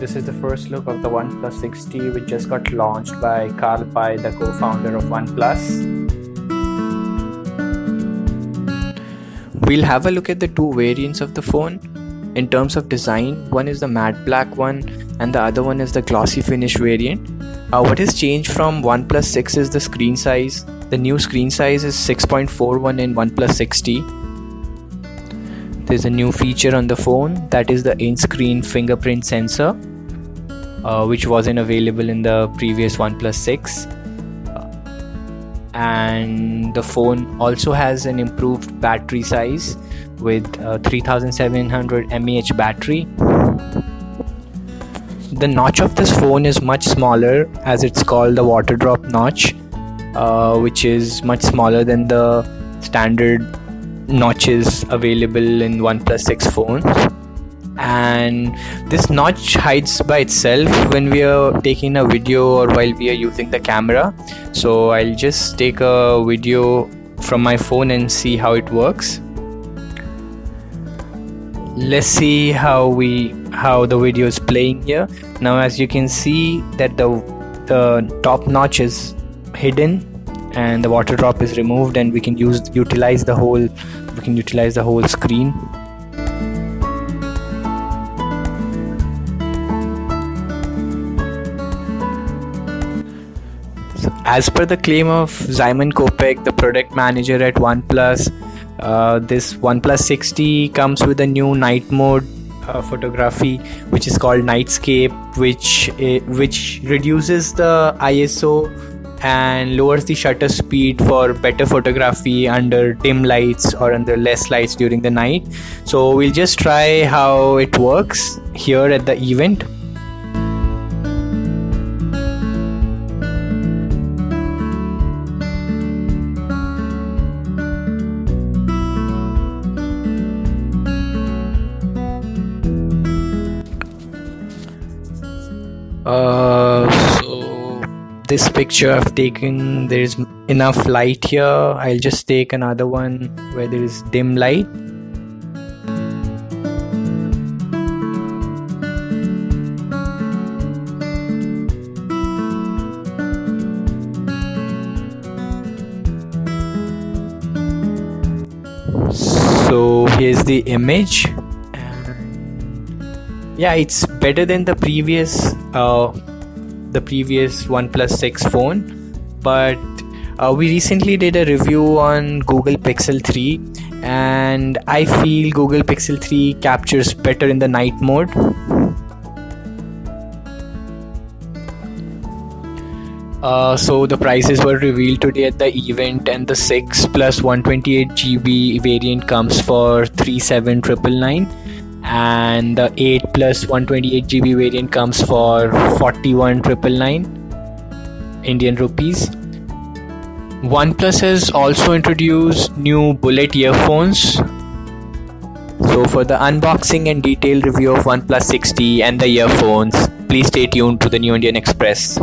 This is the first look of the OnePlus 6T, which just got launched by Carl Pei, the co-founder of OnePlus. We'll have a look at the two variants of the phone. In terms of design, one is the matte black one and the other one is the glossy finish variant. What has changed from OnePlus 6 is the screen size. The new screen size is 6.41 in OnePlus 6T. There's a new feature on the phone, that is the in-screen fingerprint sensor, which wasn't available in the previous OnePlus 6. And the phone also has an improved battery size with 3700 mAh battery. The notch of this phone is much smaller, as it's called the water drop notch, which is much smaller than the standard notches available in OnePlus 6 phones. And this notch hides by itself when we are taking a video or while we are using the camera. So I'll just take a video from my phone and see how it works. Let's see how the video is playing here. Now, as you can see that the top notch is hidden and the water drop is removed, and we can utilize the whole screen. So, as per the claim of Simon Kopek, the product manager at OnePlus, this OnePlus 6T comes with a new night mode photography, which is called Nightscape, which reduces the ISO and lowers the shutter speed for better photography under dim lights or under less lights during the night. So we'll just try how it works here at the event. So this picture I've taken, there is enough light here. I'll just take another one where there is dim light. So here's the image. Yeah, it's better than the previous OnePlus 6 phone, but we recently did a review on Google Pixel 3, and I feel Google Pixel 3 captures better in the night mode. So the prices were revealed today at the event, and the 6 plus 128GB variant comes for 37,999. And the 8 plus 128GB variant comes for 41,999 Indian rupees. OnePlus has also introduced new bullet earphones. So for the unboxing and detailed review of OnePlus 6T and the earphones, please stay tuned to the New Indian Express.